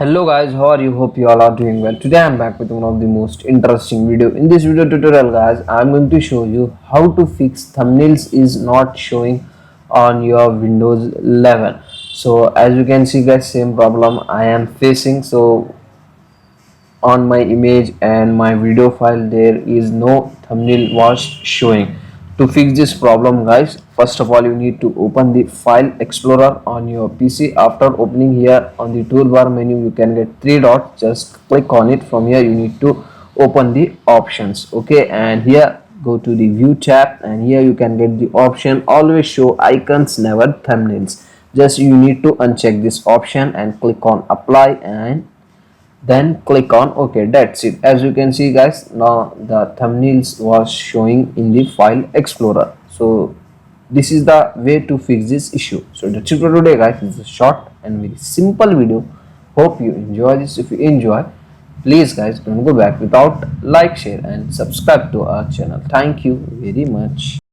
Hello guys, how are you? Hope you all are doing well. Today I'm back with one of the most interesting video. In this video tutorial guys, I'm going to show you how to fix thumbnails is not showing on your Windows 11. So as you can see guys, same problem I am facing. So on my image and my video file there is no thumbnail was showing. To fix this problem guys, first of all you need to open the file explorer on your PC. After opening here on the toolbar menu you can get three dots, just click on it. From here you need to open the options, okay, and here go to the view tab and here you can get the option always show icons never thumbnails. Just you need to uncheck this option and click on apply and then click on OK. That's it. As you can see guys, now the thumbnails was showing in the file explorer. So this is the way to fix this issue. So that's it for today guys. This is a short and very simple video. Hope you enjoy this. If you enjoy, please guys don't go back without like, share and subscribe to our channel. Thank you very much.